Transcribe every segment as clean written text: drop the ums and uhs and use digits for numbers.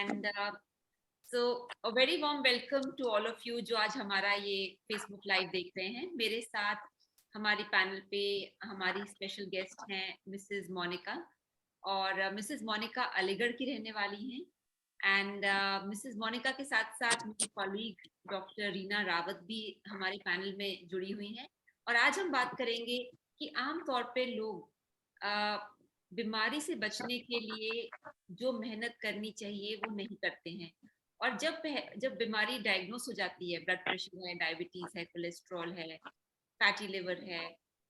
And so a very warm welcome to all of you जो आज हमारा ये फेसबुक लाइव देख रहे हैं। मेरे साथ हमारी पैनल पे हमारी स्पेशल गेस्ट हैं मिसेस मोनिका, और मिसेस मोनिका अलीगढ़ की रहने वाली हैं। एंड मिसेस मोनिका के साथ साथ मेरी कॉलीग डॉक्टर रीना रावत भी हमारे पैनल में जुड़ी हुई हैं। और आज हम बात करेंगे कि आम तौर पे लोग बीमारी से बचने के लिए जो मेहनत करनी चाहिए वो नहीं करते हैं। और जब बीमारी डायग्नोस हो जाती है, ब्लड प्रेशर है, डायबिटीज है, कोलेस्ट्रॉल है, फैटी लिवर है,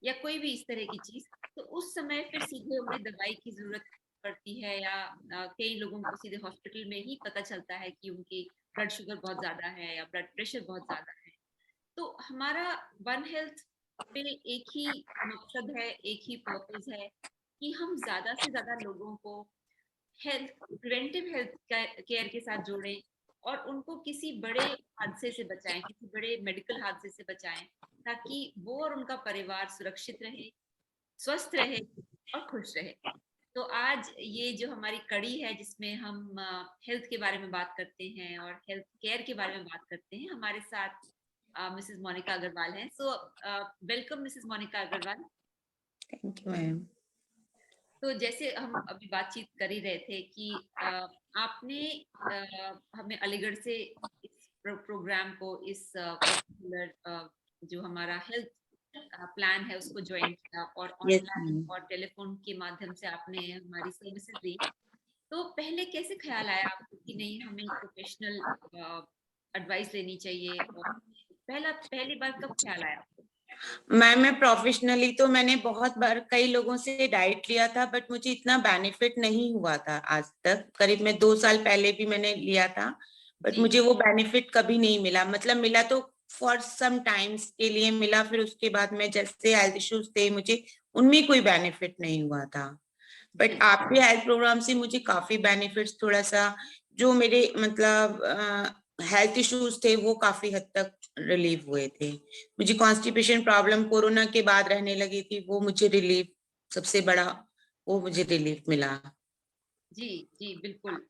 या कोई भी इस तरह की चीज, तो उस समय फिर सीधे उन्हें दवाई की जरूरत पड़ती है, या कई लोगों को सीधे हॉस्पिटल में ही पता चलता है कि उनकी ब्लड शुगर बहुत ज्यादा है या ब्लड प्रेशर बहुत ज्यादा है। तो हमारा वन हेल्थ पे एक ही मकसद है, एक ही पर्पस है कि हम ज्यादा से ज्यादा लोगों को हेल्थ प्रिवेंटिव हेल्थ केयर के साथ जोड़ें और उनको किसी बड़े हादसे से बचाएं, किसी बड़े मेडिकल हादसे से बचाएं, ताकि वो और उनका परिवार सुरक्षित रहे, स्वस्थ रहे और खुश रहे। तो आज ये जो हमारी कड़ी है जिसमें हम हेल्थ के बारे में बात करते हैं और हेल्थ केयर के बारे में बात करते हैं, हमारे साथ मिसेस मोनिका अग्रवाल हैं। So welcome Mrs Monika Agarwal. Thank you ma'am. तो जैसे हम अभी बातचीत कर ही रहे थे कि आपने हमें अलीगढ़ से इस प्रोग्राम को, इस पर्टिकुलर जो हमारा हेल्थ प्लान है उसको ज्वाइन किया, और यस ऑनलाइन मैम। और टेलीफोन के माध्यम से आपने हमारी सर्विसेज दी। तो पहले कैसे ख्याल आया आपको कि नहीं, हमें प्रोफेशनल एडवाइस लेनी चाहिए, और पहली बार कब ख्याल आया आपको? मैम मैं प्रोफेशनली तो मैंने बहुत बार कई लोगों से डाइट लिया था, बट मुझे इतना बेनिफिट नहीं हुआ था आज तक। करीब में 2 साल पहले भी मैंने लिया था, बट जी मुझे वो बेनिफिट कभी नहीं मिला। मतलब मिला तो फॉर सम टाइम्स के लिए मिला, फिर उसके बाद में जैसे हेल्थ इश्यूज थे मुझे, उनमें कोई बेनिफिट नहीं हुआ था। बट जी आपके हेल्थ प्रोग्राम से मुझे काफी बेनिफिट्स, थोड़ा सा जो मेरे मतलब हेल्थ इश्यूज थे वो काफी हद तक रिलीव हुए थे। मुझे कॉन्स्टिपेशन प्रॉब्लम कोरोना के बाद रहने लगी थी, वो मुझे रिलीफ, सबसे बड़ा वो मुझे रिलीफ मिला। जी जी बिल्कुल।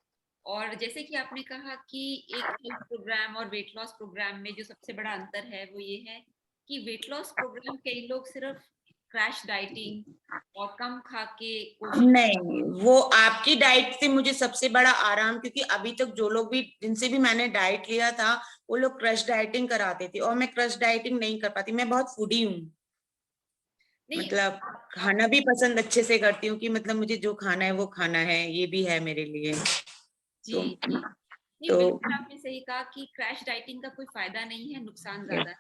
और जैसे कि आपने कहा कि एक हेल्थ प्रोग्राम और वेट लॉस प्रोग्राम में जो सबसे बड़ा अंतर है वो ये है कि वेट लॉस प्रोग्राम कई लोग सिर्फ क्रैश डाइटिंग और कम खा के कोशिश। नहीं, वो आपकी डाइट से मुझे सबसे बड़ा आराम, क्योंकि अभी तक जो लोग भी जिनसे भी मैंने डाइट लिया था वो लोग क्रश डाइटिंग कराते थे, और मैं क्रश डाइटिंग नहीं कर पाती। मैं बहुत फूडी हूँ, नहीं, मतलब आप खाना भी पसंद अच्छे से करती हूँ कि मतलब मुझे जो खाना है वो खाना है, ये भी है मेरे लिए। जी तो जी नहीं, तो बिल्कुल आपने सही कहा कि क्रैश डाइटिंग का कोई फायदा नहीं है, नुकसान ज्यादा है।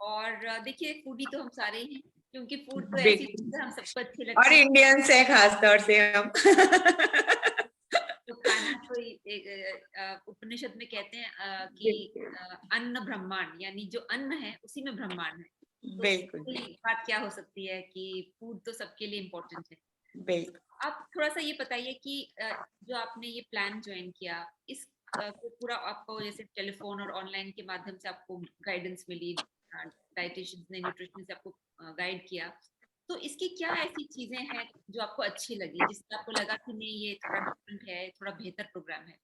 और देखिए, फूडी तो हम सारे ही हैं, क्योंकि फूड तो ऐसी चीज है, हम सबको अच्छी और लगती है। इंडियंस है खास तौर से हम। तो खाना तो उपनिषद में कहते हैं कि अन्न ब्रह्मांड, यानी जो अन्न है उसी में ब्रह्मांड है। तो उससे बिल्कुल बड़ी बात क्या हो सकती है कि फूड तो सबके लिए इम्पोर्टेंट है। बिल्कुल। आप थोड़ा सा ये बताइए कि जो आपने ये प्लान ज्वाइन किया, इस को पूरा आपको जैसे टेलीफोन और ऑनलाइन के माध्यम से आपको गाइडेंस मिली, डाइटिशियन ने, न्यूट्रिशन से आपको गाइड किया, तो इसकी क्या ऐसी चीजें हैं जो आपको अच्छी लगी, जिससे आपको लगा कि नहीं, ये थोड़ा डिफरेंट है, थोड़ा बेहतर प्रोग्राम है?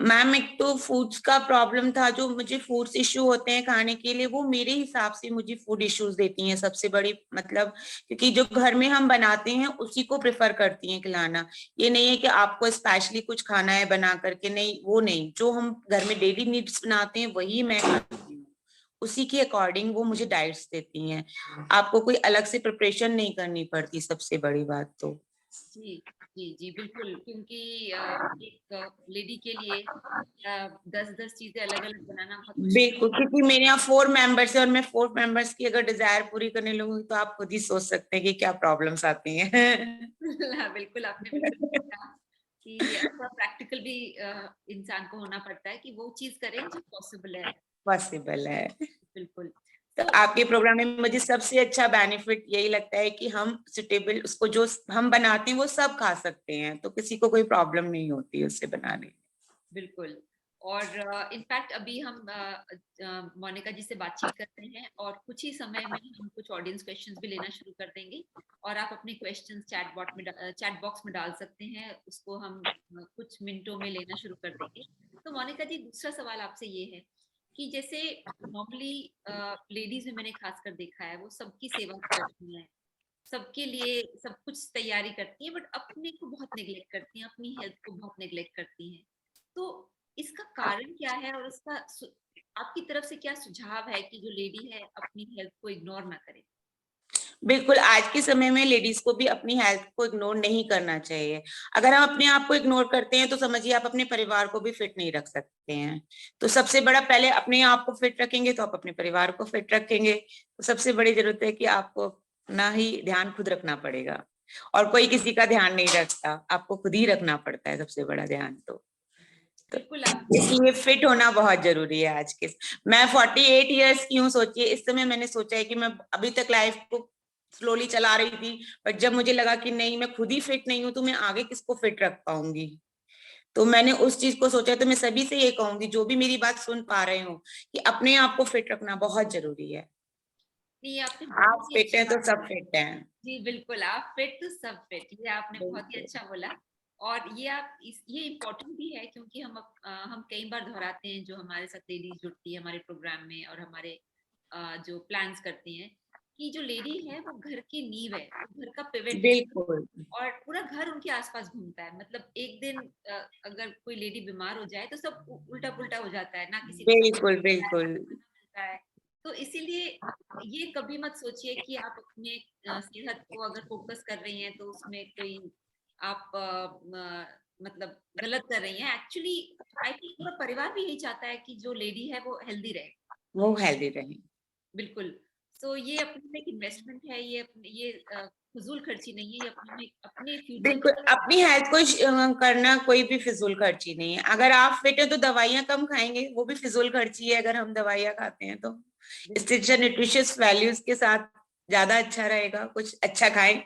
मैम एक तो फूड्स का प्रॉब्लम था, जो मुझे फूड्स इश्यू होते हैं खाने के लिए, वो मेरे हिसाब से मुझे फूड इश्यूज देती हैं सबसे बड़ी, मतलब क्योंकि जो घर में हम बनाते हैं उसी को प्रेफर करती हैं खिलाना। ये नहीं है कि आपको स्पेशली कुछ खाना है बना करके, नहीं, वो नहीं, जो हम घर में डेली नीड्स बनाते हैं वही मैं खाती हूँ, उसी के अकॉर्डिंग वो मुझे डाइट्स देती हैं। आपको कोई अलग से प्रिपरेशन नहीं करनी पड़ती, सबसे बड़ी बात तो। जी जी जी बिल्कुल, क्योंकि एक लेडी के लिए 10-10 चीजें अलग अलग बनाना बहुत मुश्किल। बिल्कुल, क्योंकि मेरे यहाँ 4 मेंबर्स है, और मैं 4 मेंबर्स की अगर डिजायर पूरी करने लगूंगी तो आप खुद ही सोच सकते हैं कि क्या प्रॉब्लम्स आती हैं। हाँ, बिल्कुल आपने बिल्कुल सही कहा कि थोड़ा प्रैक्टिकल भी इंसान को होना पड़ता है कि वो चीज करें जो पॉसिबल है। पॉसिबल है। बिल्कुल। तो तो आपके प्रोग्राम में मुझे सबसे अच्छा बेनिफिट यही लगता है कि हम सुटेबल, उसको जो हम बनाते हैं वो सब खा सकते हैं, तो किसी को कोई प्रॉब्लम नहीं होती उससे बनाने। बिल्कुल। और इनफैक्ट अभी हम मोनिका जी से बातचीत करते हैं और कुछ ही समय में हम कुछ ऑडियंस क्वेश्चंस भी लेना शुरू कर देंगे और आप अपने क्वेश्चंस चैट बॉक्स में डाल सकते हैं, उसको हम कुछ मिनटों में लेना शुरू कर देंगे। तो मोनिका जी, दूसरा सवाल आपसे ये है कि जैसे नॉर्मली लेडीज में मैंने खासकर देखा है, वो सबकी सेवा करती हैं, सबके लिए सब कुछ तैयारी करती हैं, बट अपने को बहुत नेग्लेक्ट करती हैं, अपनी हेल्थ को बहुत नेग्लेक्ट करती हैं। तो इसका कारण क्या है और आपकी तरफ से क्या सुझाव है कि जो लेडी है अपनी हेल्थ को इग्नोर ना करे? बिल्कुल, आज के समय में लेडीज को भी अपनी हेल्थ को इग्नोर नहीं करना चाहिए। अगर हम अपने आप को इग्नोर करते हैं तो समझिए आप अपने परिवार को भी फिट नहीं रख सकते हैं। तो सबसे बड़ा, पहले अपने आप को फिट रखेंगे तो आप अपने परिवार को फिट रखेंगे। तो सबसे बड़ी जरूरत है कि आपको अपना ही ध्यान खुद रखना पड़ेगा, और कोई किसी का ध्यान नहीं रखता, आपको खुद ही रखना पड़ता है सबसे बड़ा ध्यान। तो बिल्कुल आपने। इसलिए फिट होना बहुत जरूरी है आज के। मैं 48 ईयर्स की हूँ, सोचिए। इस समय मैंने सोचा है कि मैं अभी तक लाइफ को स्लोली चला रही थी, बट जब मुझे लगा कि नहीं, मैं खुद ही फिट नहीं हूं तो मैं आगे किसको फिट रख पाऊंगी। तो मैंने उस चीज को सोचा। तो मैं सभी से ये कहूंगी, जो भी मेरी बात सुन पा रहे हो, कि अपने आप को फिट रखना बहुत जरूरी है। ये आपने आप बहुत ही फिट अच्छी हैं तो बात सब बोली। फिट हैं। जी बिल्कुल, आप फिट तो सब फिट, ये आपने बहुत ही बिल्कुल अच्छा बोला। और ये ये इम्पोर्टेंट भी है क्योंकि हम कई बार दोहराते हैं, जो हमारे साथ लेडीज जुड़ती है हमारे प्रोग्राम में और हमारे जो प्लान्स करती हैं, कि जो लेडी है वो घर की नींव है, वो घर का पिवट है बिल्कुल और पूरा घर उनके आसपास घूमता है। मतलब एक दिन अगर कोई लेडी बीमार हो जाए तो सब उल्टा पुल्टा हो जाता है, ना किसी को समय बिल्कुल मिलता है, ना बिल्कुल खाना मिलता है। तो इसीलिए ये कभी मत सोचिए कि आप अपने सेहत को अगर फोकस कर रही हैं तो उसमें कोई आप मतलब गलत कर रही हैं। एक्चुअली आई थिंक पूरा परिवार भी यही चाहता है कि जो लेडी है वो हेल्दी रहे। वो हेल्दी रहे। बिल्कुल। सो ये अपने में एक इन्वेस्टमेंट है, ये फजूल खर्ची नहीं है, ये अपने अपने फ्यूचर बिल्कुल, अपनी हेल्थ को करना कोई भी फिजूल खर्ची नहीं है। अगर आप फिट है तो दवाइयां कम खाएंगे, वो भी फिजूल खर्ची है अगर हम दवाइयां खाते हैं तो। इससे अच्छा न्यूट्रिशियस वैल्यूज के साथ ज्यादा अच्छा रहेगा, कुछ अच्छा खाएं।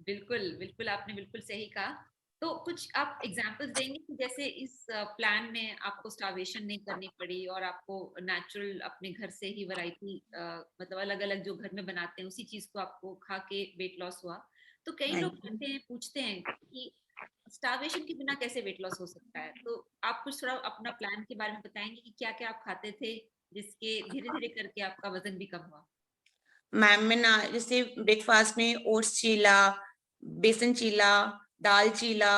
बिल्कुल, बिल्कुल आपने बिल्कुल सही कहा। तो कुछ आप एग्जांपल्स देंगे कि जैसे इस प्लान में आपको स्टार्वेशन नहीं करनी पड़ी और आपको नेचुरल अपने घर से ही वैरायटी मतलब अलग-अलग जो घर में बनाते हैं उसी चीज को आपको खा के वेट लॉस हुआ। तो कई हाँ लोग जी। कहते हैं, पूछते हैं कि स्टार्वेशन के बिना कैसे वेट लॉस हो सकता है? तो आप कुछ थोड़ा अपना प्लान के बारे में बताएंगे कि क्या-क्या आप खाते थे जिसके धीरे-धीरे करके आपका वजन भी कम हुआ? मैम, मैं ना जैसे ब्रेकफास्ट में ओट्स चीला, बेसन चीला, दाल चीला,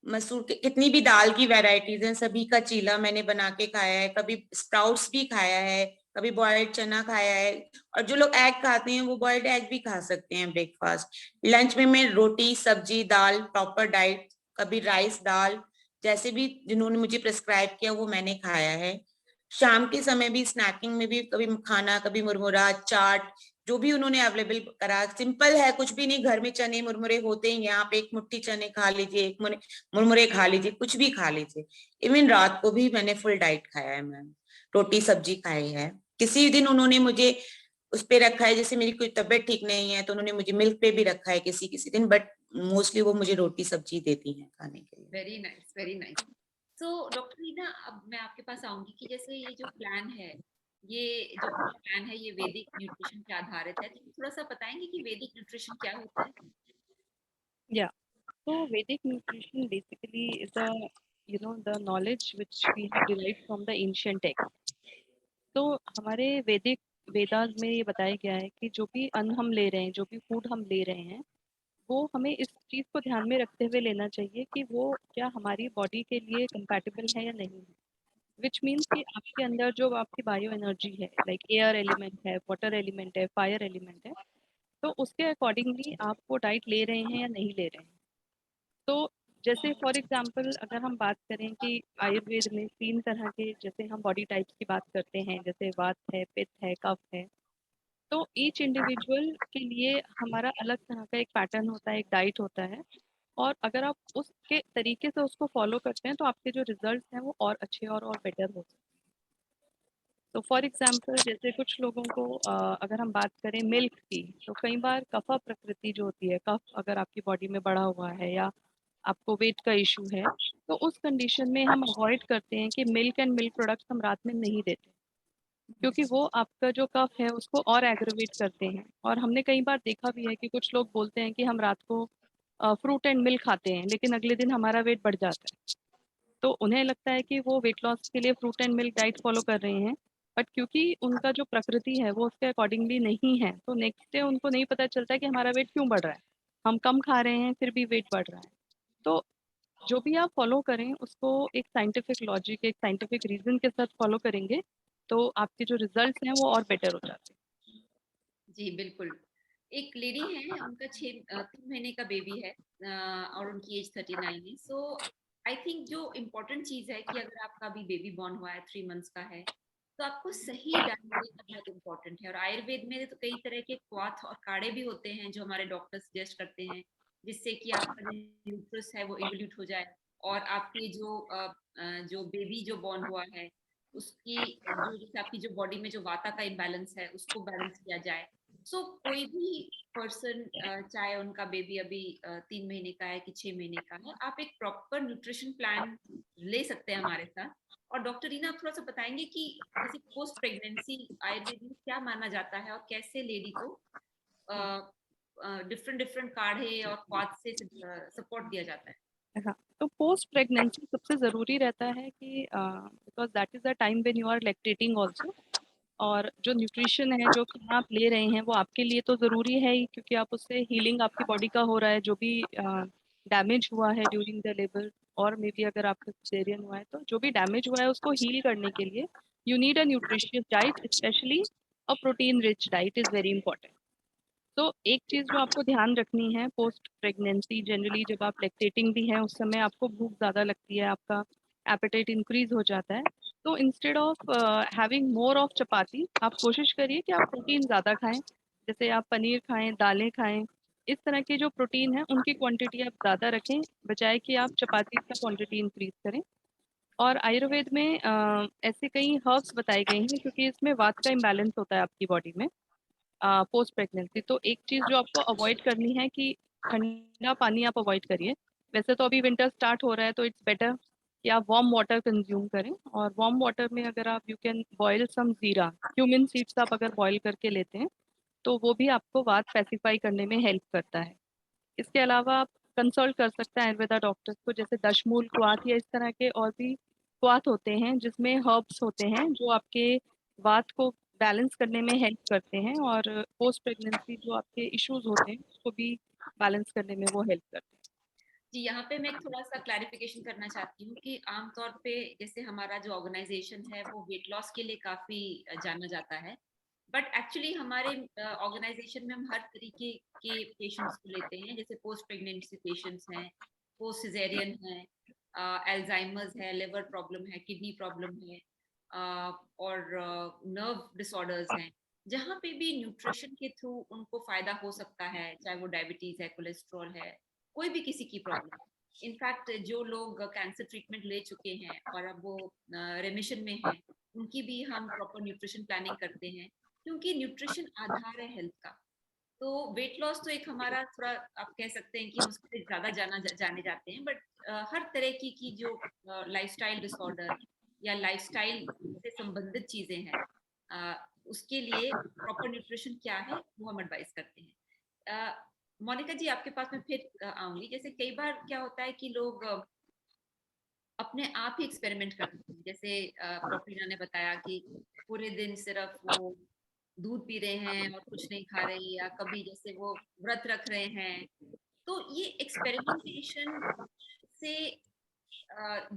मसूर के कितनी भी दाल की वैरायटीज हैं सभी का चीला मैंने बना के खाया है। कभी स्प्राउट्स भी खाया है, कभी बॉइल्ड चना खाया है। और जो लोग एग खाते हैं वो बॉइल्ड एग भी खा सकते हैं ब्रेकफास्ट। लंच में मैं रोटी सब्जी दाल, प्रॉपर डाइट, कभी राइस दाल, जैसे भी जिन्होंने मुझे प्रिस्क्राइब किया वो मैंने खाया है। शाम के समय भी स्नैकिंग में भी कभी खाना, कभी मुरमुरा चाट, जो भी उन्होंने अवेलेबल करा। सिंपल है, कुछ भी नहीं, घर में चने मुरमुरे होते हैं, यहाँ पे एक मुट्ठी चने खा लीजिए, एक मुरमुरे खा लीजिए, कुछ भी खा लीजिए। इवन रात को भी मैंने फुल डाइट खाया है मैम, रोटी सब्जी खाई है। किसी दिन उन्होंने मुझे उस पे रखा है, जैसे मेरी कोई तबीयत ठीक नहीं है तो उन्होंने मुझे मिल्क पे भी रखा है किसी किसी दिन, बट मोस्टली वो मुझे रोटी सब्जी देती हैं खाने के लिए। Very nice, very nice. So doctor Reena, अब मैं आपके पास आऊंगी कि जैसे ये जो प्लान है, ये जो प्लान है ये वैदिक न्यूट्रिशन पे आधारित है, तो थोड़ा सा बताएंगे कि वैदिक न्यूट्रिशन क्या होता है? Yeah. So Vedic nutrition basically is the knowledge which we have derived from the ancient text. तो हमारे वैदिक वेदास में ये बताया गया है कि जो भी अन्न हम ले रहे हैं, जो भी फूड हम ले रहे हैं, वो हमें इस चीज़ को ध्यान में रखते हुए लेना चाहिए कि वो क्या हमारी बॉडी के लिए कंपैटिबल है या नहीं है। विच मीन्स कि आपके अंदर जो आपकी बायो एनर्जी है, लाइक एयर एलिमेंट है, वाटर एलिमेंट है, फायर एलिमेंट है, तो उसके अकॉर्डिंगली आप वो डाइट ले रहे हैं या नहीं ले रहे हैं। तो जैसे फॉर एग्जांपल अगर हम बात करें कि आयुर्वेद में 3 तरह के, जैसे हम बॉडी टाइप्स की बात करते हैं, जैसे वात है, पित्त है, कफ है। तो ईच इंडिविजुअल के लिए हमारा अलग तरह का एक पैटर्न होता है, एक डाइट होता है। और अगर आप उसके तरीके से उसको फॉलो करते हैं तो आपके जो रिजल्ट्स हैं वो और अच्छे और बेटर हो सकते हैं। तो फॉर एग्जांपल जैसे कुछ लोगों को अगर हम बात करें मिल्क की, तो कई बार कफा प्रकृति जो होती है, कफ अगर आपकी बॉडी में बढ़ा हुआ है या आपको वेट का इशू है, तो उस कंडीशन में हम अवॉइड करते हैं कि मिल्क एंड मिल्क प्रोडक्ट्स हम रात में नहीं देते, क्योंकि वो आपका जो कफ है उसको और एग्रवेट करते हैं। और हमने कई बार देखा भी है कि कुछ लोग बोलते हैं कि हम रात को फ्रूट एंड मिल्क खाते हैं, लेकिन अगले दिन हमारा वेट बढ़ जाता है। तो उन्हें लगता है कि वो वेट लॉस के लिए fruit and milk diet follow कर रहे हैं, बट क्योंकि उनका जो प्रकृति है वो उसके अकॉर्डिंगली नहीं है, तो नेक्स्ट डे उनको नहीं पता चलता कि हमारा वेट क्यों बढ़ रहा है, हम कम खा रहे हैं फिर भी वेट बढ़ रहा है। तो जो भी आप फॉलो करें उसको एक साइंटिफिक लॉजिक, एक साइंटिफिक रीजन के साथ फॉलो करेंगे, तो आपके जो रिजल्ट्स हैं वो और बेटर हो जाते हैं। जी बिल्कुल। एक लेडी है, उनका 3 महीने का बेबी है, और उनकी एज 39 है। सो आई थिंक जो इम्पोर्टेंट चीज है कि अगर आपका अभी बेबी बॉर्न हुआ है, 3 मंथ्स का है, तो आपको सही डाइट लेना बहुत इम्पोर्टेंट है। और आयुर्वेद में तो कई तरह के क्वाथ और काढ़े भी होते हैं जो हमारे डॉक्टर सजेस्ट करते हैं, जिससे कि आपका जो यूट्रस है वो इवोल्यूट हो जाए, और आपके जो बेबी जो बॉर्न हुआ है उसकी जो जैसे आपकी जो बॉडी में जो वाता का इम्बैलेंस है उसको बैलेंस किया जाए। सो कोई भी पर्सन, चाहे उनका बेबी अभी 3 महीने का है कि 6 महीने का है, आप एक प्रॉपर न्यूट्रिशन प्लान ले सकते हैं हमारे साथ। और डॉक्टर रीना, आप थोड़ा सा बताएंगे कि जैसे पोस्ट प्रेगनेंसी आयुर्वेद में क्या माना जाता है और कैसे लेडी को डिफरेंट डिफरेंट काढ़े और क्वाथ से सपोर्ट दिया जाता है। हाँ, तो पोस्ट प्रेगनेंसी सबसे ज़रूरी रहता है कि because that is the time when you are lactating also, और जो न्यूट्रिशन है जो कि आप ले रहे हैं वो आपके लिए तो ज़रूरी है ही, क्योंकि आप उससे हीलिंग आपकी बॉडी का हो रहा है, जो भी डैमेज हुआ है ड्यूरिंग द लेबर, और मे बी अगर आपका सिजेरियन हुआ है तो जो भी डैमेज हुआ है उसको हील करने के लिए you need a nutritious diet, specially a protein rich diet is very important. तो एक चीज़ जो आपको ध्यान रखनी है पोस्ट प्रेगनेंसी, जनरली जब आप लैक्टेटिंग भी हैं उस समय आपको भूख ज़्यादा लगती है, आपका एपेटाइट इंक्रीज हो जाता है। तो instead of having more of chapati, आप कोशिश करिए कि आप प्रोटीन ज़्यादा खाएं, जैसे आप पनीर खाएं, दालें खाएं, इस तरह के जो प्रोटीन है उनकी क्वांटिटी आप ज़्यादा रखें, बजाय कि आप चपाती का क्वांटिटी इंक्रीज करें। और आयुर्वेद में ऐसे कई हर्ब्स बताए गए हैं, क्योंकि इसमें वात का इम्बैलेंस होता है आपकी बॉडी में पोस्ट प्रेगनेंसी। तो एक चीज़ जो आपको अवॉइड करनी है कि ठंडा पानी आप अवॉइड करिए। वैसे तो अभी विंटर स्टार्ट हो रहा है तो इट्स बेटर कि आप वार्म वाटर कंज्यूम करें, और वार्म वाटर में अगर आप यू कैन बॉयल सम जीरा, क्यूमिन सीड्स आप अगर बॉयल करके लेते हैं तो वो भी आपको वात पैसिफाई करने में हेल्प करता है। इसके अलावा आप कंसल्ट कर सकते हैं आयुर्वेदा डॉक्टर्स को, जैसे दशमूल क्वाथ या इस तरह के और भी क्वाथ होते हैं जिसमें हर्ब्स होते हैं जो आपके वात को बैलेंस करने में हेल्प करते हैं, और पोस्ट प्रेगनेंसी जो आपके इश्यूज होते हैं उसको भी बैलेंस करने में वो हेल्प करते हैं। जी, यहाँ पे मैं एक थोड़ा सा क्लैरिफिकेशन करना चाहती हूँ कि आमतौर पे जैसे हमारा जो ऑर्गेनाइजेशन है वो वेट लॉस के लिए काफी जाना जाता है, बट एक्चुअली हमारे ऑर्गेनाइजेशन में हम हर तरीके के पेशेंट्स को लेते हैं, जैसे पोस्ट प्रेगनेंसी पेशेंट्स हैं, पोस्ट सिजेरियन हैं, एल्जाइमर्स है, लिवर प्रॉब्लम है, किडनी प्रॉब्लम है, और नर्व डिसऑर्डर्स हैं, जहाँ पे भी न्यूट्रिशन के थ्रू उनको फायदा हो सकता है, चाहे वो डायबिटीज है, कोलेस्ट्रॉल है, कोई भी किसी की प्रॉब्लम। इनफैक्ट जो लोग कैंसर ट्रीटमेंट ले चुके हैं और अब वो रेमिशन में हैं, उनकी भी हम प्रॉपर न्यूट्रिशन प्लानिंग करते हैं, क्योंकि न्यूट्रिशन आधार है हेल्थ का। तो वेट लॉस तो एक हमारा थोड़ा, आप कह सकते हैं कि हम उससे ज्यादा जाने जाते हैं, बट हर तरह की जो लाइफस्टाइल डिसऑर्डर या लाइफस्टाइल से संबंधित चीजें हैं, उसके लिए प्रॉपर न्यूट्रिशन क्या है वो हम एडवाइस करते हैं। मोनिका जी, आपके पास मैं फिर आऊंगी। जैसे कई बार क्या होता है कि लोग अपने आप ही एक्सपेरिमेंट करते हैं, जैसे डॉक्टर रीना ने बताया कि पूरे दिन सिर्फ वो दूध पी रहे हैं और कुछ नहीं खा रहे, या कभी जैसे वो व्रत रख रहे हैं। तो ये एक्सपेरिमेंटेशन से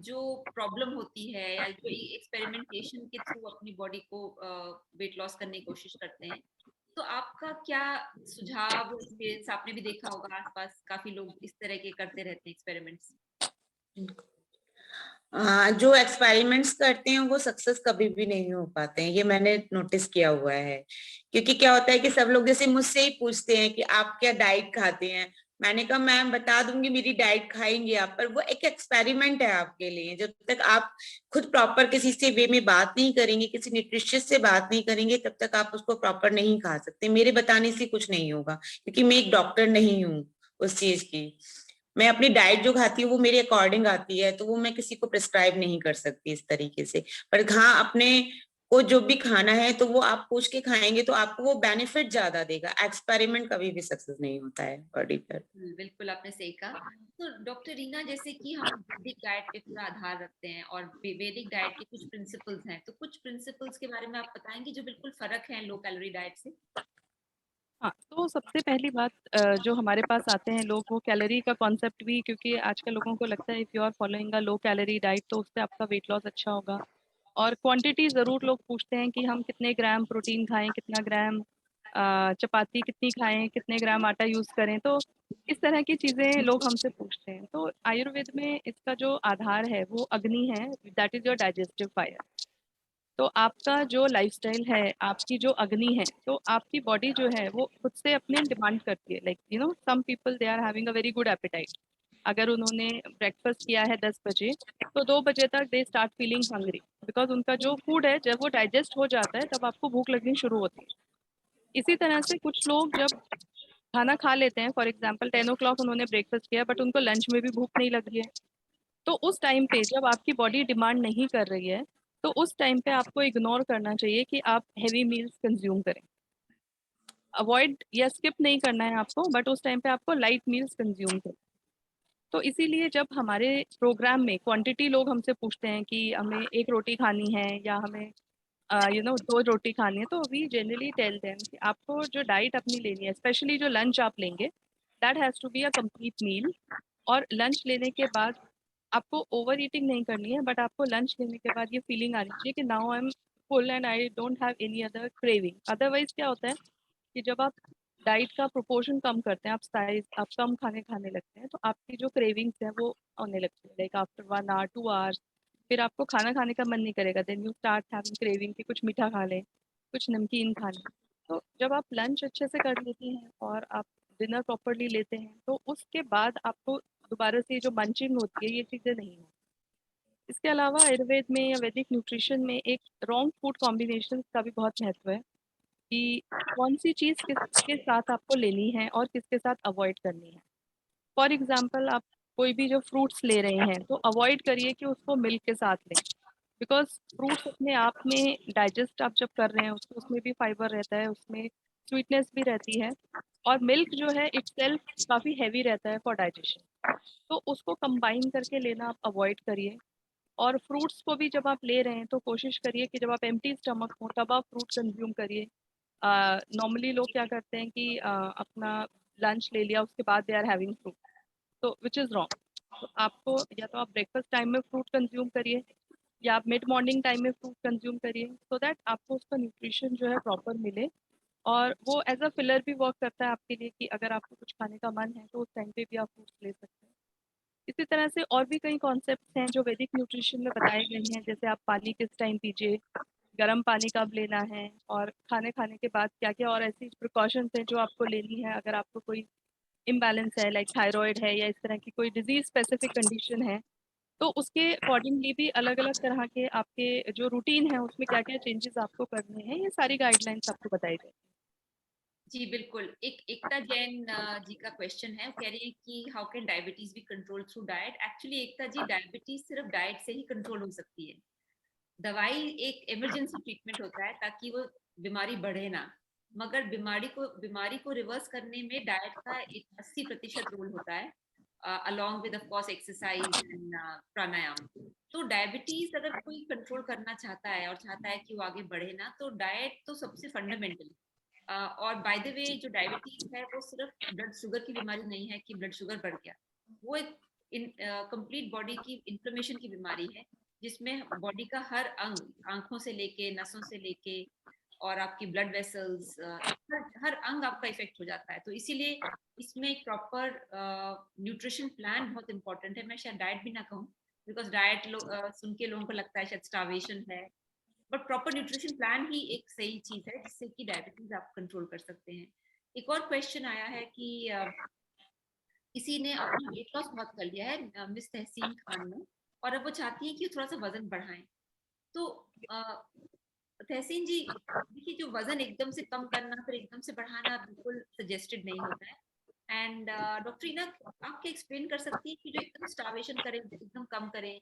जो प्रॉब्लम होती है, या जो एक्सपेरिमेंटेशन के थ्रू अपनी बॉडी को वेट लॉस करने की कोशिश करते हैं, तो आपका क्या सुझाव, एक्सपीरियंस आपने भी देखा होगा आसपास काफी लोग इस तरह के करते रहते हैं एक्सपेरिमेंट्स। जो एक्सपेरिमेंट्स करते हैं वो सक्सेस कभी भी नहीं हो पाते हैं, ये मैंने नोटिस किया हुआ है। क्योंकि क्या होता है कि सब लोग जैसे मुझसे ही पूछते हैं कि आप क्या डाइट खाते हैं, मैंने कहा मैम बता दूंगी मेरी डाइट, खाएंगे आप, पर वो एक एक्सपेरिमेंट है आपके लिए। जब तक आप खुद प्रॉपर किसी से वे में बात नहीं करेंगे, किसी न्यूट्रिशियस से बात नहीं करेंगे, तब तक आप उसको प्रॉपर नहीं खा सकते। मेरे बताने से कुछ नहीं होगा, क्योंकि मैं एक डॉक्टर नहीं हूँ उस चीज की। मैं अपनी डाइट जो खाती हूँ वो मेरे अकॉर्डिंग आती है, तो वो मैं किसी को प्रिस्क्राइब नहीं कर सकती इस तरीके से। पर हाँ, अपने को जो भी खाना है तो वो आप पूछ के खाएंगे तो आपको वो बेनिफिट ज्यादा देगा। एक्सपेरिमेंट कभी भी सक्सेस नहीं होता है बॉडी पर। बिल्कुल आपने सही कहा। तो डॉक्टर रीना, जैसे कि हम वैदिक डाइट पे पूरा आधार रखते हैं और वैदिक डाइट के कुछ प्रिंसिपल्स हैं, तो कुछ प्रिंसिपल्स के बारे में आप बताएंगे जो बिल्कुल फर्क है लो कैलोरी डाइट से? हाँ, तो सबसे पहली बात जो हमारे पास आते हैं लोग, वो कैलोरी का कॉन्सेप्ट भी, क्योंकि आजकल लोगों को लगता है if you are following a low calorie diet तो उससे आपका वेट लॉस अच्छा होगा। और क्वांटिटी ज़रूर लोग पूछते हैं कि हम कितने ग्राम प्रोटीन खाएं, कितना ग्राम चपाती कितनी खाएं, कितने ग्राम आटा यूज़ करें। तो इस तरह की चीज़ें लोग हमसे पूछते हैं। तो आयुर्वेद में इसका जो आधार है वो अग्नि है, that is your digestive fire. तो आपका जो लाइफस्टाइल है, आपकी जो अग्नि है, तो आपकी बॉडी जो है वो खुद से अपने डिमांड करती है। Like some people they are having a very good appetite. अगर उन्होंने ब्रेकफास्ट किया है 10 बजे, तो 2 बजे तक they start feeling hungry, because उनका जो फूड है जब वो डाइजेस्ट हो जाता है तब आपको भूख लगनी शुरू होती है। इसी तरह से कुछ लोग जब खाना खा लेते हैं, फॉर एग्जाम्पल 10 o'clock उन्होंने ब्रेकफास्ट किया बट उनको लंच में भी भूख नहीं लग रही है, तो उस टाइम पे जब आपकी बॉडी डिमांड नहीं कर रही है, तो उस टाइम पे आपको इग्नोर करना चाहिए कि आप हैवी मील्स कंज्यूम करें। अवॉइड या स्किप नहीं करना है आपको, बट उस टाइम पे आपको लाइट मील्स कंज्यूम करें। तो इसीलिए जब हमारे प्रोग्राम में क्वांटिटी लोग हमसे पूछते हैं कि हमें 1 रोटी खानी है या हमें 2 रोटी खानी है, तो वी जनरली टेल देम कि आपको जो डाइट अपनी लेनी है, स्पेशली जो लंच आप लेंगे, that has to be a complete meal. और लंच लेने के बाद आपको ओवर ईटिंग नहीं करनी है, बट आपको लंच लेने के बाद ये फीलिंग आनी चाहिए कि now I am full and I don't have any other craving. Otherwise क्या होता है कि जब आप डाइट का प्रोपोर्शन कम करते हैं, आप कम खाने खाने लगते हैं, तो आपकी जो क्रेविंग्स है वो आने लगती है। लाइक आफ्टर 1 hour 2 hours फिर आपको खाना खाने का मन नहीं करेगा, then you start having craving कि कुछ मीठा खा लें, कुछ नमकीन खा लें। तो जब आप लंच अच्छे से कर लेती हैं और आप डिनर प्रॉपरली लेते हैं, तो उसके बाद आपको दोबारा से जो मंचिंग होती है, ये चीज़ें नहीं होती। इसके अलावा आयुर्वेद में या वैदिक न्यूट्रिशन में एक रॉन्ग फूड कॉम्बिनेशन का भी बहुत महत्व है कि कौन सी चीज़ किसके साथ आपको लेनी है और किसके साथ अवॉइड करनी है। फॉर एग्जाम्पल, आप कोई भी जो फ्रूट्स ले रहे हैं तो अवॉइड करिए कि उसको मिल्क के साथ लें, बिकॉज फ्रूट्स अपने आप में डाइजेस्ट आप जब कर रहे हैं उसको, उसमें भी फाइबर रहता है, उसमें स्वीटनेस भी रहती है, और मिल्क जो है इटसेल्फ काफ़ी हैवी रहता है फॉर डाइजेशन। तो उसको कंबाइन करके लेना आप अवॉइड करिए। और फ्रूट्स को भी जब आप ले रहे हैं तो कोशिश करिए कि जब आप एम्प्टी स्टमक हो तब आप फ्रूट कंज्यूम करिए। नॉर्मली लोग क्या करते हैं कि अपना लंच ले लिया उसके बाद दे आर हैविंग फ्रूट, तो विच इज़ रॉन्ग। तो आपको या तो आप ब्रेकफास्ट टाइम में फ्रूट कंज्यूम करिए या आप मिड मॉर्निंग टाइम में फ्रूट कंज्यूम करिए, सो दैट आपको उसका न्यूट्रिशन जो है प्रॉपर मिले। और वो एज अ फिलर भी वर्क करता है आपके लिए कि अगर आपको कुछ खाने का मन है तो उस टाइम पे भी आप फ्रूट्स ले सकते हैं। इसी तरह से और भी कई कॉन्सेप्ट्स हैं जो वैदिक न्यूट्रिशन में बताए गए हैं, जैसे आप पानी किस टाइम पीजिए, गर्म पानी कब लेना है, और खाने खाने के बाद क्या क्या और ऐसी प्रिकॉशंस हैं जो आपको लेनी है अगर आपको कोई इम्बैलेंस है, लाइक थायराइड है या इस तरह की कोई डिजीज स्पेसिफिक कंडीशन है, तो उसके अकॉर्डिंगली भी अलग अलग तरह के आपके जो रूटीन है उसमें क्या क्या चेंजेस आपको करने हैं, ये सारी गाइडलाइंस आपको बताई जाएगी। जी बिल्कुल। एक एकता जैन जी का क्वेश्चन है, वो कह रही है कि how can diabetes be control through diet? Actually Ekta ji, diabetes सिर्फ डाइट से ही कंट्रोल हो सकती है। दवाई एक इमरजेंसी ट्रीटमेंट होता है ताकि वो बीमारी बढ़े ना, मगर बीमारी को रिवर्स करने में डाइट का एक 80% रोल होता है, along with of course exercise and pranayama. तो डायबिटीज अगर कोई कंट्रोल करना चाहता है और चाहता है कि वो आगे बढ़े ना, तो डाइट तो सबसे फंडामेंटल। और बाय द वे, जो डायबिटीज है वो सिर्फ ब्लड शुगर की बीमारी नहीं है कि ब्लड शुगर बढ़ गया। वो एक कंप्लीट बॉडी की इन्फ्लेमेशन की बीमारी है, जिसमें बॉडी का हर अंग, आंखों से लेके नसों से लेके और आपकी ब्लड वेसल्स, हर अंग आपका इफेक्ट हो जाता है। तो इसीलिए इसमें एक प्रॉपर न्यूट्रिशन प्लान बहुत इंपॉर्टेंट है। मैं शायद डाइट भी ना कहूँ, बिकॉज डाइट सुन के लोगों को लगता है शायद स्टार्वेशन है, बट प्रॉपर न्यूट्रिशन प्लान ही एक सही चीज है जिससे कि डायबिटीज आप कंट्रोल कर सकते हैं। एक और क्वेश्चन आया है कि किसी ने अपना वेट लॉस बहुत कर लिया है, मिस तहसीन खान ने, और अब वो चाहती है कि थोड़ा सा वजन बढ़ाएं। तो तहसीन जी, देखिए, जो वजन एकदम से कम करना फिर एकदम से बढ़ाना बिल्कुल सजेस्टेड नहीं होता है। एंड डॉक्टर रीना, आप क्या एक्सप्लेन कर सकती है कि जो एकदम स्टार्वेशन करें, एकदम कम करें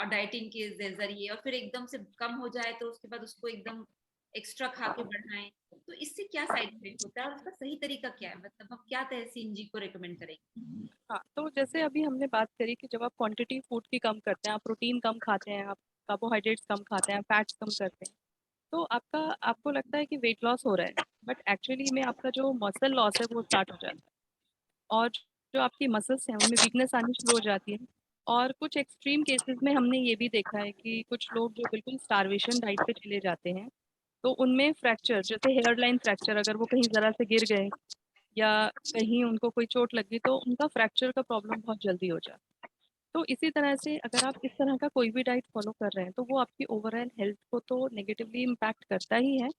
डाइटिंग के जरिए, और फिर एकदम से कम हो जाए तो उसके बाद उसको एकदम एक्स्ट्रा खा के बढ़ाएं, तो इससे क्या साइड इफेक्ट होता है और उसका सही तरीका क्या है? मतलब हम क्या तहसीन जी को रेकमेंड करेंगे? हाँ, तो जैसे अभी हमने बात करी कि जब आप क्वांटिटी फूड की कम करते हैं, आप प्रोटीन कम खाते हैं, आप कार्बोहाइड्रेट्स कम खाते हैं, फैट्स कम करते हैं, तो आपका आपको लगता है कि वेट लॉस हो रहा है, बट एक्चुअली में आपका जो मसल लॉस है वो स्टार्ट हो जाता है, और जो आपकी मसल्स हैं उनमें वीकनेस आनी शुरू हो जाती है। और कुछ एक्सट्रीम केसेस में हमने ये भी देखा है कि कुछ लोग जो बिल्कुल स्टारवेशन डाइट पे चले जाते हैं, तो उनमें फ्रैक्चर, जैसे हेयर लाइन फ्रैक्चर, अगर वो कहीं ज़रा से गिर गए या कहीं उनको कोई चोट लग गई, तो उनका फ्रैक्चर का प्रॉब्लम बहुत जल्दी हो जाता है। तो इसी तरह से अगर आप इस तरह का कोई भी डाइट फॉलो कर रहे हैं, तो वो आपकी ओवरऑल हेल्थ को तो नेगेटिवली इम्पैक्ट करता ही है,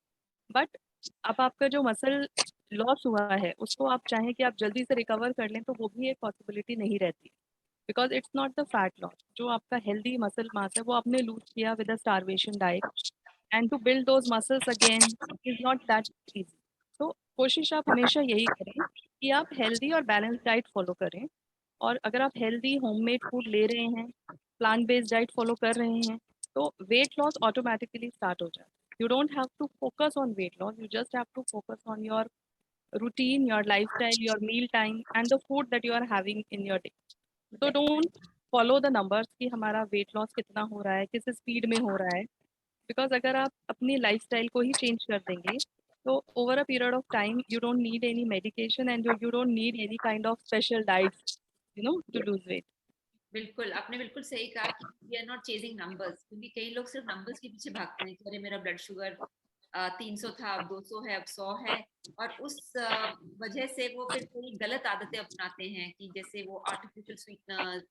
बट अब आपका जो मसल लॉस हुआ है उसको आप चाहें कि आप जल्दी से रिकवर कर लें, तो वो भी एक पॉसिबिलिटी नहीं रहती, because it's not the fat loss. जो आपका हेल्दी मसल मास है वो आपने लूज किया with a starvation diet, and to build those muscles again is not that easy. तो कोशिश आप हमेशा यही करें कि आप हेल्दी और बैलेंस डाइट फॉलो करें, और अगर आप हेल्दी होममेड फूड ले रहे हैं, प्लांट बेस्ड डाइट फॉलो कर रहे हैं, तो वेट लॉस ऑटोमेटिकली स्टार्ट हो जाता है। You don't have to focus on weight loss. You just have to focus on your routine, your lifestyle, your meal time, and the food that you are having in your day. So don't follow the numbers कि हमारा weight loss कितना हो रहा है, किस speed में हो रहा है, बिकॉज अगर आप अपनी लाइफस्टाइल को ही चेंज कर देंगे, तो over a period of time you don't need any medication and you don't need any kind of special diets, to lose weight. बिल्कुल, आपने बिल्कुल सही कहा कि we are not chasing numbers, क्योंकि कई लोग सिर्फ नंबर्स के पीछे भागते हैं कि अरे मेरा ब्लड शुगर 300 था, अब 200 है, अब 100 है, और उस वजह से वो फिर कोई गलत आदतें अपनाते हैं कि जैसे वो आर्टिफिशियल स्वीटनर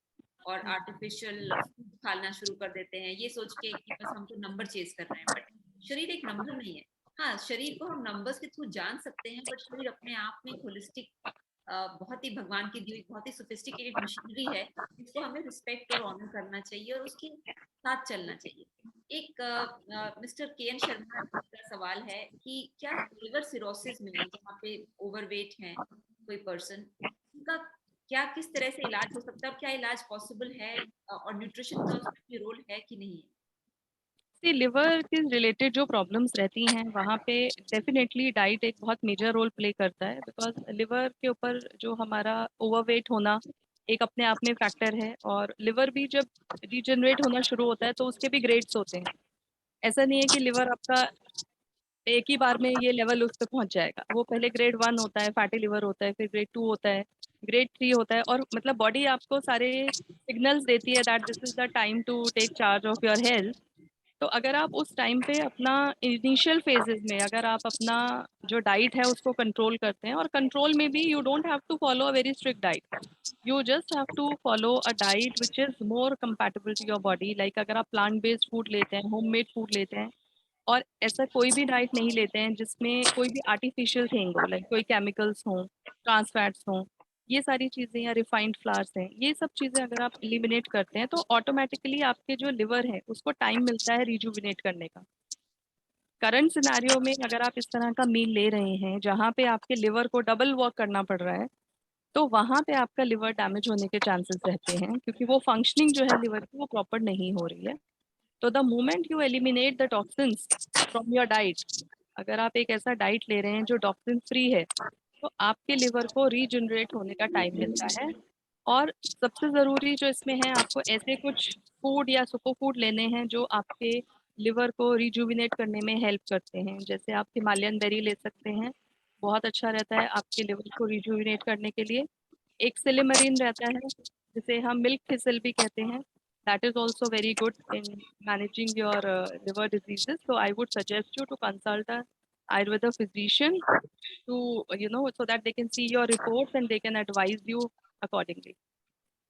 और आर्टिफिशियल फूड खाना शुरू कर देते हैं, ये सोच के कि बस हम तो नंबर चेज कर रहे हैं। बट शरीर एक नंबर नहीं है। हाँ, शरीर को हम नंबर्स के थ्रू जान सकते हैं, बट शरीर अपने आप में एक होलिस्टिक, बहुत ही भगवान की दी हुई बहुत ही सोफिस्टिकेटेड मशीनरी है, जिसको हमें रिस्पेक्ट और ऑनर करना चाहिए और उसके साथ चलना चाहिए। एक मिस्टर के एन शर्मा का सवाल है कि क्या लिवर सिरोसिस में, जहाँ पे ओवरवेट है कोई पर्सन, उनका क्या किस तरह से इलाज हो सकता है और क्या इलाज पॉसिबल है, और न्यूट्रिशन का उसमें भी रोल है कि नहीं है? से लिवर के रिलेटेड जो प्रॉब्लम्स रहती हैं वहाँ पे डेफिनेटली डाइट एक बहुत मेजर रोल प्ले करता है, बिकॉज लिवर के ऊपर जो हमारा ओवरवेट होना एक अपने आप में फैक्टर है, और लिवर भी जब रीजनरेट होना शुरू होता है तो उसके भी ग्रेड्स होते हैं। ऐसा नहीं है कि लिवर आपका एक ही बार में ये लेवल उस तक पहुंच जाएगा। वो पहले ग्रेड 1 होता है, फैटी लिवर होता है, फिर ग्रेड 2 होता है, ग्रेड 3 होता है, और मतलब बॉडी आपको सारे सिग्नल्स देती है that this is the time to take charge of your health. तो अगर आप उस टाइम पे अपना इनिशियल फेजेस में अगर आप अपना जो डाइट है उसको कंट्रोल करते हैं, और कंट्रोल में भी you don't have to follow a very strict diet, you just have to follow a diet which is more compatible to your body. Like अगर आप प्लांट बेस्ड फूड लेते हैं, होममेड फूड लेते हैं, और ऐसा कोई भी डाइट नहीं लेते हैं जिसमें कोई भी आर्टिफिशियल थिंग हो, लाइक कोई केमिकल्स हों, ट्रांस फैट्स हों, ये सारी चीज़ें, या रिफाइंड फ्लावर्स हैं, ये सब चीज़ें अगर आप एलिमिनेट करते हैं, तो ऑटोमेटिकली आपके जो लिवर है उसको टाइम मिलता है रिजुविनेट करने का। करंट सिनेरियो में अगर आप इस तरह का मील ले रहे हैं जहाँ पे आपके लिवर को डबल वर्क करना पड़ रहा है, तो वहाँ पे आपका लिवर डैमेज होने के चांसेस रहते हैं, क्योंकि वो फंक्शनिंग जो है लिवर की वो प्रॉपर नहीं हो रही है। तो the moment you eliminate the toxins from your diet, अगर आप एक ऐसा डाइट ले रहे हैं जो टॉक्सिन फ्री है, तो आपके लिवर को रीजनरेट होने का टाइम मिलता है। और सबसे ज़रूरी जो इसमें है, आपको ऐसे कुछ फूड या सुपर फूड लेने हैं जो आपके लिवर को रिजुविनेट करने में हेल्प करते हैं। जैसे आप हिमालयन बेरी ले सकते हैं, बहुत अच्छा रहता है आपके लिवर को रिजुविनेट करने के लिए। एक सिलिमरीन रहता है जिसे हम मिल्क थिसल भी कहते हैं, that is also very good in managing your liver diseases. So I would suggest you to consult a Ayurveda physician to, so that they can see your reports and they can advise you accordingly.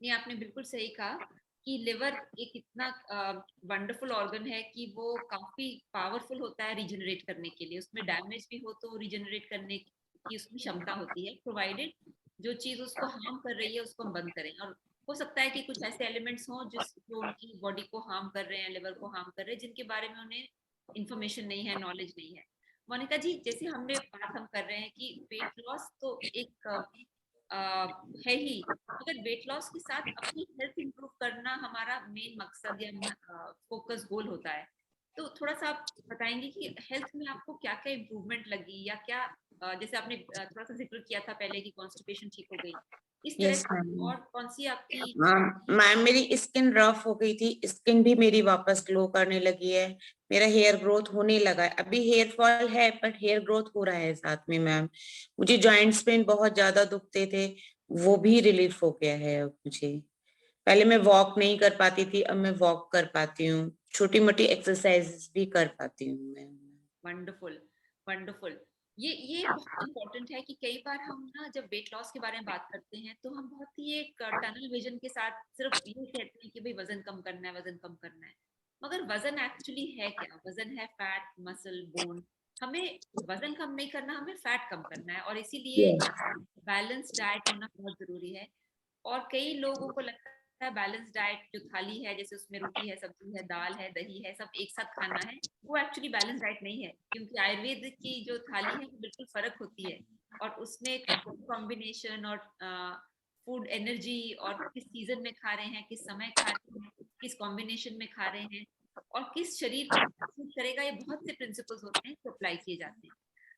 नहीं, आपने बिल्कुल सही कहा कि liver एक इतना wonderful organ है कि वो काफी पावरफुल होता है रीजनरेट करने के लिए। उसमें डैमेज भी हो तो रीजनरेट करने की उसकी क्षमता होती है, प्रोवाइडेड जो चीज उसको हार्म कर रही है उसको हम बंद करें। और हो सकता है कि कुछ ऐसे एलिमेंट्स हों जो उनकी बॉडी को हार्म कर रहे हैं, लिवर को हार्म कर रहे हैं, जिनके बारे में उन्हें इंफॉर्मेशन नहीं है, नॉलेज नहीं है। मोनिका जी, जैसे हमने बात हम कर रहे हैं कि वेट लॉस तो एक अ, है ही, मगर वेट लॉस के साथ अपनी हेल्थ इंप्रूव करना हमारा मेन मकसद या फोकस गोल होता है। तो थोड़ा सा आप बताएंगे कि हेल्थ में आपको क्या क्या इम्प्रूवमेंट लगी, या क्या जैसे आपने थोड़ा सा जिक्र किया था पहले कि कॉन्स्टिपेशन ठीक हो गई, इस तरह यस से मैम। और कौन सी आपकी। मैम मेरी स्किन रफ हो गई थी, स्किन भी मेरी वापस ग्लो करने लगी है। मेरा हेयर ग्रोथ होने लगा है, अभी हेयर फॉल है पर हेयर ग्रोथ हो रहा है साथ में मैम। मुझे जॉइंट्स पेन बहुत ज्यादा दुखते थे, वो भी रिलीफ हो गया है अब मुझे। पहले मैं वॉक नहीं कर पाती थी, अब मैं वॉक कर पाती हूँ, छोटी मोटी एक्सरसाइज भी कर पाती हूँ मैं। Wonderful, wonderful. ये बहुत इम्पोर्टेंट है कि कई बार हम ना जब वेट लॉस के बारे में बात करते हैं तो हम बहुत ही एक टनल विजन के साथ सिर्फ ये कहते हैं कि भाई वजन कम करना है, वजन कम करना है। मगर वजन एक्चुअली है क्या? वजन है फैट, मसल, बोन। हमें वजन कम नहीं करना, हमें फैट कम करना है, और इसीलिए बैलेंस डाइट होना बहुत जरूरी है। और कई लोगों को लगता है बैलेंस डाइट जो थाली है, जैसे उसमें रोटी है, सब्जी है, दाल है, दही है, सब एक साथ खाना है, वो एक्चुअली बैलेंस डाइट नहीं है। क्योंकि आयुर्वेद की जो थाली है वो बिल्कुल फर्क होती है, और उसमें कॉम्बिनेशन और फूड एनर्जी, और किस सीजन में खा रहे हैं, किस समय खा रहे हैं, किस कॉम्बिनेशन में खा रहे हैं, और किस शरीर को सूट करेगा, ये बहुत से प्रिंसिपल्स होते हैं जो अप्लाई किए जाते हैं।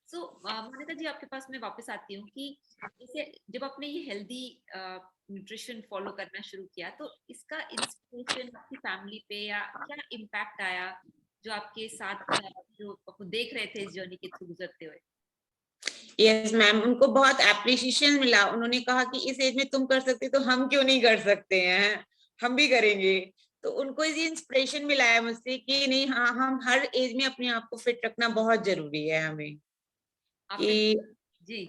सो मोनिका जी, आपके पास मैं वापस आती हूँ कि जैसे जब आपने ये हेल्दी न्यूट्रिशन फॉलो करना शुरू किया, तो इसका इंस्पिरेशन आपकी फैमिली पे या क्या इम्पैक्ट आया, जो आपके साथ जो आपको देख रहे थे इस जर्नी के थ्रू गुजरते हुए? यस मैम, उनको बहुत एप्रिसिएशन मिला, उन्होंने कहा कि इस एज में तुम कर सकते तो हम क्यों नहीं कर सकते हैं, हम भी करेंगे। तो उनको ये इंस्पिरेशन मिला है मुझसे कि नहीं, हाँ हम हर एज में अपने आप को फिट रखना बहुत जरूरी है हमें। आपने कि जी जी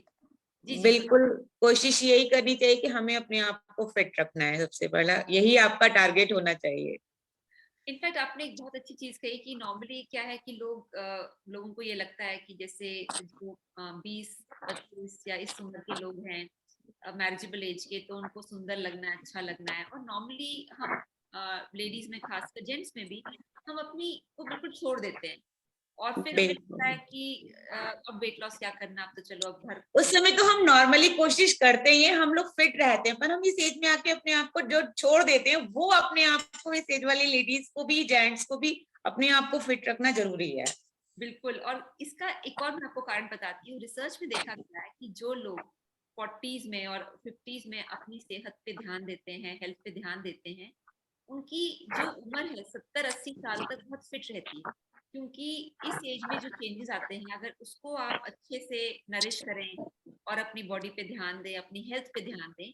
जी बोलिए। बिल्कुल कोशिश यही करनी चाहिए कि हमें अपने आप को फिट रखना है, सबसे पहला यही आपका टारगेट होना चाहिए। इनफैक्ट आपने एक बहुत अच्छी चीज कही कि नॉर्मली क्या है कि लोगों को ये लगता है कि जैसे जो 20-25 या इस उम्र के लोग हैं, मैरिजेबल एज के, तो उनको सुंदर लगना है, अच्छा लगना है, और नॉर्मली हम लेडीज में, खासकर जेंट्स में भी, हम अपनी को बिल्कुल छोड़ देते हैं, और फिर हमें लगता बिल्कुल, है कि अब वेट लॉस क्या करना, अब तो चलो अब घर। उस समय तो हम नॉर्मली कोशिश करते ही हैं, हम लोग फिट रहते हैं, पर हम इस एज में आके अपने आप को जो छोड़ देते हैं, वो अपने आप को, इस एज वाली लेडीज को भी, जेंट्स को भी अपने आप को फिट रखना जरूरी है। बिल्कुल। और इसका एक और मैं आपको कारण बताती हूँ। रिसर्च में देखा गया है कि जो लोग 40s में और 50s में अपनी सेहत पे ध्यान देते हैं, हेल्थ पे ध्यान देते हैं, उनकी जो उम्र है 70-80 साल तक बहुत फिट रहती है। क्योंकि इस एज में जो चेंजेस आते हैं, अगर उसको आप अच्छे से नरिश करें और अपनी बॉडी पे ध्यान दें, अपनी हेल्थ पे ध्यान दें,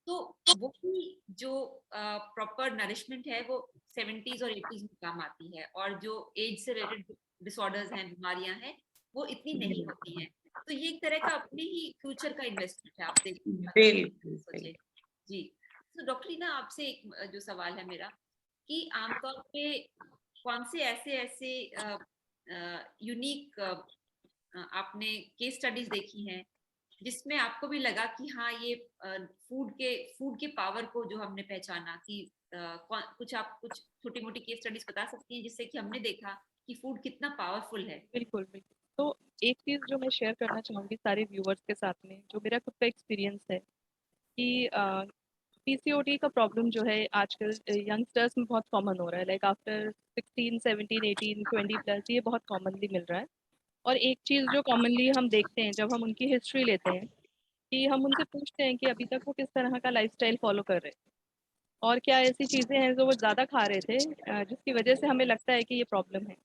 तो वो भी जो प्रॉपर नरिशमेंट है वो 70s और 80s में काम आती है, और जो एज से रिलेटेड डिसऑर्डर्स हैं, बीमारियां हैं, वो इतनी नहीं होती हैं। तो ये एक तरह का अपने ही फ्यूचर का इन्वेस्टमेंट है, आप देखिए अगर बिल्कुल सोचे। बिल्कुल। जी। तो डॉक्टर रीना, आपसे एक जो सवाल है मेरा, कि आमतौर पे कौन से ऐसे ऐसे यूनिक आपने केस स्टडीज देखी हैं जिसमें आपको भी लगा कि हाँ, ये फूड के पावर को जो हमने पहचाना कि कुछ आप कुछ छोटी मोटी केस स्टडीज बता सकती हैं जिससे कि हमने देखा कि फूड कितना पावरफुल है? बिल्कुल बिल्कुल। तो एक चीज़ जो मैं शेयर करना चाहूँगी सारे व्यूअर्स के साथ में, जो मेरा खुद का एक्सपीरियंस है कि पीसीओडी का प्रॉब्लम जो है आजकल यंगस्टर्स में बहुत कॉमन हो रहा है, लाइक आफ्टर 16 17 18 20 प्लस, ये बहुत कॉमनली मिल रहा है। और एक चीज़ जो कॉमनली हम देखते हैं जब हम उनकी हिस्ट्री लेते हैं, कि हम उनसे पूछते हैं कि अभी तक वो किस तरह का लाइफस्टाइल फॉलो कर रहे हैं, और क्या ऐसी चीज़ें हैं जो वो ज़्यादा खा रहे थे जिसकी वजह से हमें लगता है कि ये प्रॉब्लम है।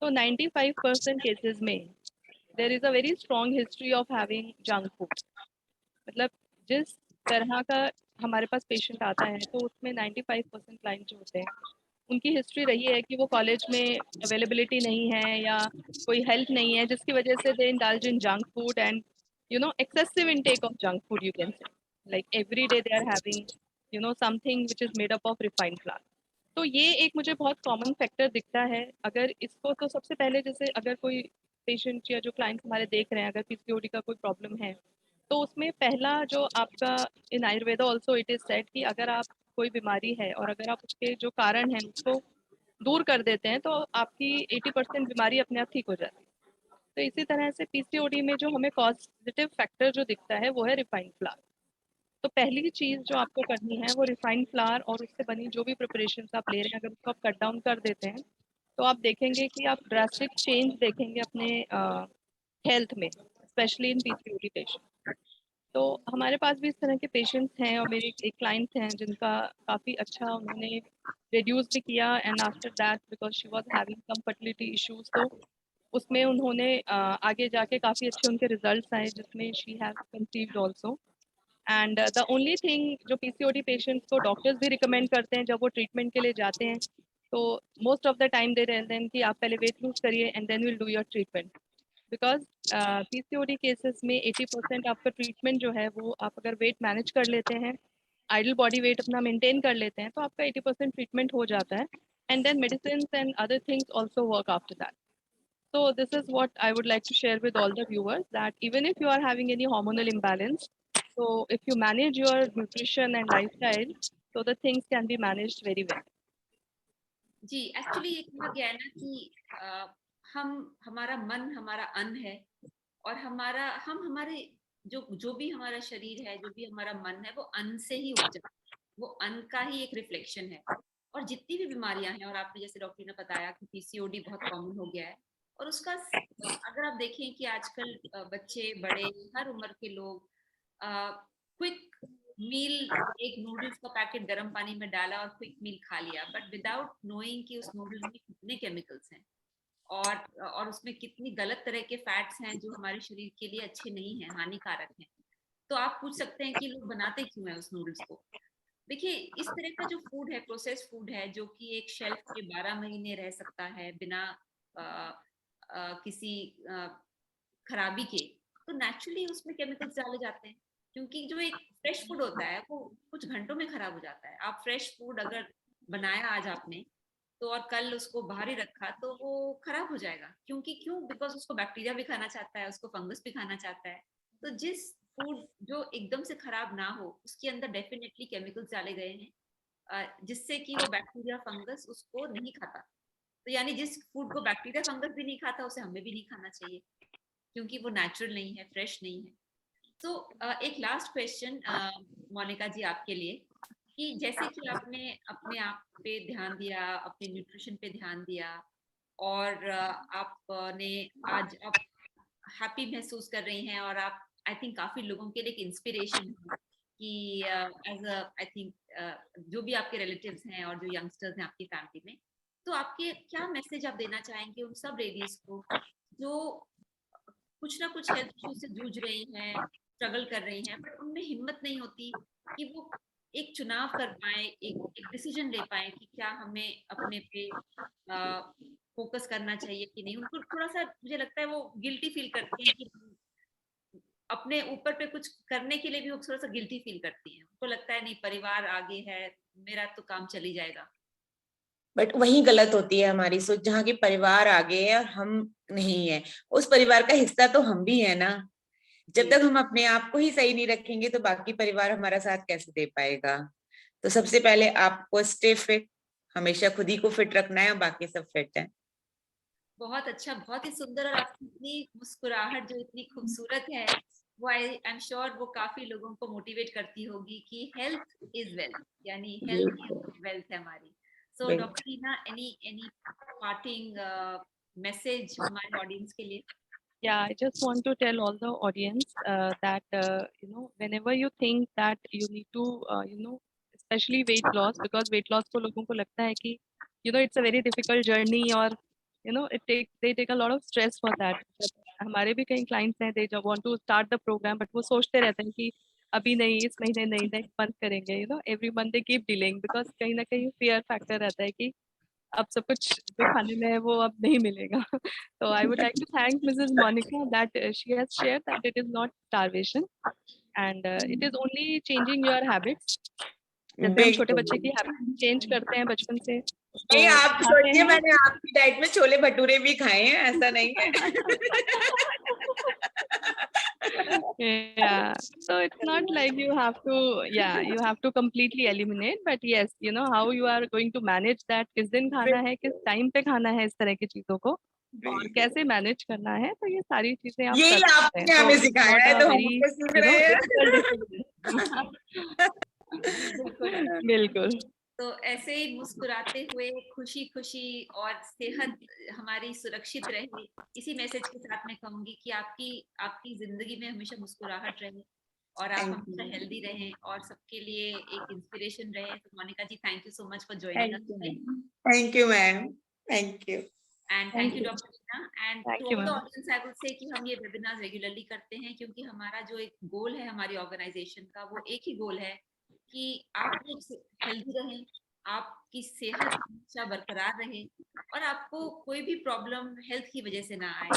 तो 95% केसेस में there is a very strong history of having junk food. मतलब जिस तरह का हमारे पास पेशेंट आता है, तो उसमें 95% क्लाइंट जो होते हैं, उनकी हिस्ट्री रही है कि वो कॉलेज में अवेलेबिलिटी नहीं है या कोई हेल्प नहीं है, जिसकी वजह से they indulge in junk food and excessive intake of junk food, you can say. Like every day they are having something which is made up of refined flour. तो ये एक मुझे बहुत कॉमन फैक्टर दिखता है। अगर इसको, तो सबसे पहले जैसे अगर कोई पेशेंट या जो क्लाइंट हमारे देख रहे हैं, अगर पीसीओडी का कोई प्रॉब्लम है, तो उसमें पहला जो आपका, in Ayurveda also it is said कि अगर आप कोई बीमारी है और अगर आप उसके जो कारण है उसको दूर कर देते हैं, तो आपकी 80% बीमारी अपने आप ठीक हो जाती है। तो इसी तरह से पीसीओडी में जो हमें पॉजिटिव फैक्टर जो दिखता है वो है रिफाइंड फ्लावर। तो पहली चीज जो आपको करनी है वो रिफाइंड फ्लावर और उससे बनी जो भी प्रिपरेशन आप ले रहे हैं, अगर उसको आप कट डाउन कर देते हैं तो आप देखेंगे कि आप ड्रास्टिक चेंज देखेंगे अपने हेल्थ में, स्पेशली इन पीसीओडी पेशेंट। तो हमारे पास भी इस तरह के पेशेंट्स हैं और मेरे एक क्लाइंट हैं जिनका काफ़ी अच्छा उन्होंने रिड्यूस भी किया, and after that because she was having some fertility issues, तो उसमें उन्होंने आगे जाके काफ़ी अच्छे उनके रिजल्ट्स आए जिसमें she have conceived also. And the only thing जो पीसीओडी पेशेंट्स को डॉक्टर्स भी रिकमेंड करते हैं जब वो ट्रीटमेंट के लिए जाते हैं, तो most of the time they रहते हैं कि आप पहले वेट लूज करिए and then will do your treatment. Because PCOD cases में 80% आपका ट्रीटमेंट जो है वो आप अगर वेट मैनेज कर लेते हैं, आइडल बॉडी वेट अपना मेंटेन कर लेते हैं, तो आपका 80% ट्रीटमेंट हो जाता है, and then medicine and other things also work after that. So this is what I would like to share with all the viewers, that even if you are having any hormonal imbalance, so if you manage your nutrition and lifestyle, so the things can be managed very well. जी, actually ये कहा गया है ना कि हमारा मन हमारा अन्न है, और हम हमारे जो भी हमारा शरीर है, जो भी हमारा मन है, वो अन्न से ही उपजा है, वो अन्न का ही एक रिफ्लेक्शन है। और जितनी भी बीमारियां हैं, और आपने जैसे डॉक्टर ने बताया कि पीसीओडी बहुत कॉमन हो गया है, और उसका अगर आप देखें कि आजकल बच्चे बड़े हर उम्र के लोग क्विक मील, एक नूडल्स का पैकेट गर्म पानी में डाला और क्विक मील खा लिया, बट विदाउट नोइंग कि उस नूडल्स में कितने केमिकल्स हैं और उसमें कितनी गलत तरह के फैट्स हैं जो हमारे शरीर के लिए अच्छे नहीं हैं, हानिकारक हैं। तो आप पूछ सकते हैं कि लोग बनाते क्यों हैं उस नूडल्स को। देखिए, इस तरह का जो फूड है, प्रोसेस फूड है, जो कि एक शेल्फ पे 12 महीने रह सकता है बिना किसी खराबी के, तो नेचुरली उसमें केमिकल्स डाले जाते हैं, क्योंकि जो एक फ्रेश फूड होता है वो कुछ घंटों में खराब हो जाता है। आप फ्रेश फूड अगर बनाया आज आपने, तो और कल उसको बाहर ही रखा, तो वो खराब हो जाएगा। क्यों? बिकॉज उसको बैक्टीरिया भी खाना चाहता है, उसको फंगस भी खाना चाहता है। तो जिस फूड जो एकदम से खराब ना हो, उसके अंदर डेफिनेटली केमिकल्स डाले गए हैं, जिससे कि वो बैक्टीरिया फंगस उसको नहीं खाता। तो यानी जिस फूड को बैक्टीरिया फंगस भी नहीं खाता, उसे हमें भी नहीं खाना चाहिए, क्योंकि वो नेचुरल नहीं है, फ्रेश नहीं है। तो एक लास्ट क्वेश्चन मोनिका जी आपके लिए, कि जैसे कि आपने अपने आप पे ध्यान दिया, अपने न्यूट्रिशन पे ध्यान दिया, और आपने आज आप हैप्पी महसूस कर रही हैं, और आप आई थिंक काफी लोगों के लिए एक इंस्पिरेशन है कि एज अ आई थिंक जो भी आपके रिलेटिव्स हैं और जो यंगस्टर्स हैं आपकी फैमिली में, तो आपके क्या मैसेज आप देना चाहेंगे उन सब लेडीज को जो कुछ ना कुछ हेल्थ इश्यू से जूझ रही हैं, स्ट्रगल कर रही हैं, बट उनमें हिम्मत नहीं होती कि वो एक चुनाव कर पाए, एक डिसीजन ले पाए कि क्या हमें अपने पे फोकस करना चाहिए कि नहीं। उनको थोड़ा सा, मुझे लगता है वो गिल्टी फील करती हैं कि अपने ऊपर पे कुछ करने के लिए भी वो थोड़ा सा गिल्टी फील करती हैं। उनको लगता है नहीं, परिवार आगे है, मेरा तो काम चली जाएगा। बट वही गलत होती है हमारी सोच, जहाँ की परिवार आगे है और हम नहीं है। उस परिवार का हिस्सा तो हम भी है ना। जब तक हम अपने आप को ही सही नहीं रखेंगे तो बाकी परिवार हमारा साथ कैसे दे पाएगा। तो सबसे पहले आपको स्टे फिट, हमेशा खुद ही को फिट रखना है और बाकी सब फिट है। बहुत अच्छा, बहुत ही सुंदर, और आपकी इतनी मुस्कुराहट जो इतनी खूबसूरत है, वो आई एम श्योर वो काफी लोगों को मोटिवेट करती होगी कि हेल्थ इज वेल्थ, यानी हेल्थ इज वेल्थ है हमारी। सो डॉक्टर टीना, एनी पार्टिंग मैसेज हमारे ऑडियंस के लिए? Yeah, I just want to tell all the audience that whenever you think that you need to especially weight loss, because weight loss को लोगों को लगता है कि it's a very difficult journey, और they take a lot of stress for that. हमारे भी कई clients हैं, they want to start the program, but वो सोचते रहते हैं कि अभी नहीं, इस महीने नहीं, next month करेंगे। every month they keep delaying because कहीं ना कहीं fear factor रहता है कि अब सब कुछ जो खाने में है वो अब नहीं मिलेगा। So I would like to thank Mrs. Monica that she has shared that it is not starvation, and it is only changing your habits. जैसे हम छोटे बच्चे की हैबिट चेंज करते हैं बचपन से, नहीं, आप सोचिए, मैंने आपकी डाइट में छोले भटूरे भी खाए हैं, ऐसा नहीं है। Yeah, so it's not like you have to completely eliminate, but yes, how you are going to manage that, किस दिन खाना है, किस टाइम पे खाना है, इस तरह की चीजों को और कैसे मैनेज करना है, तो ये सारी चीजें आप यही कर सकते हैं। आपने हमें सिखाया है, तो हम वेरी तो सीख रहे हैं। Difficult decision. बिल्कुल। बिल्कुल। तो ऐसे ही मुस्कुराते हुए खुशी खुशी और सेहत हमारी सुरक्षित रहे, इसी मैसेज के साथ मैं कहूंगी कि आपकी आपकी जिंदगी में हमेशा मुस्कुराहट रहे और आप Thank हमेशा you. हेल्दी रहें और सबके लिए एक इंस्पिरेशन रहे। तो Monica ji, thank you so much for joining us today. Thank you, ma'am. Thank you. And Thank thank you you. Doctor Meena. And Thank to you, all the ma'am. Audience I would say कि हम ये webinar regularly करते हैं क्योंकि हमारा जो एक गोल है हमारी ऑर्गेनाइजेशन का, वो एक ही गोल है कि आप लोग हेल्दी रहें, आपकी सेहत हमेशा बरकरार रहे और आपको कोई भी प्रॉब्लम हेल्थ की वजह से ना आए।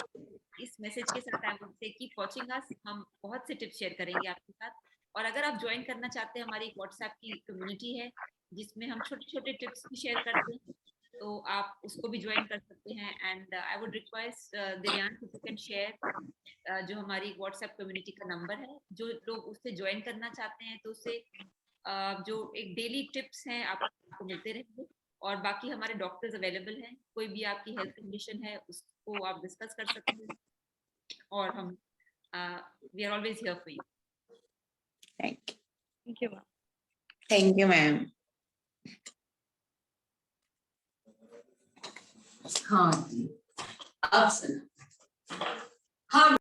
इस मैसेज के साथ आई वुड से कीप वॉचिंग अस। हम बहुत से टिप्स शेयर करेंगे आपके साथ, और अगर आप ज्वाइन करना चाहते हैं, हमारी व्हाट्सएप की कम्युनिटी है जिसमें हम छोटे छोटे टिप्स भी शेयर करते हैं, तो आप उसको भी ज्वाइन कर सकते हैं। And I would request Divyansh, if you can share जो हमारी व्हाट्सएप कम्युनिटी का नंबर है, जो लोग उससे ज्वाइन करना चाहते हैं तो उससे जो एक डेली टिप्स हैं आपको मिलते रहेंगे। और बाकी हमारे डॉक्टर्स अवेलेबल हैं, कोई भी आपकी हेल्थ कंडीशन है उसको आप डिस्कस कर सकते हैं और हम we are always here for you. Thank you. Thank you, ma'am. Thank you, ma'am. हाँ जी, अब सुनो। हाँ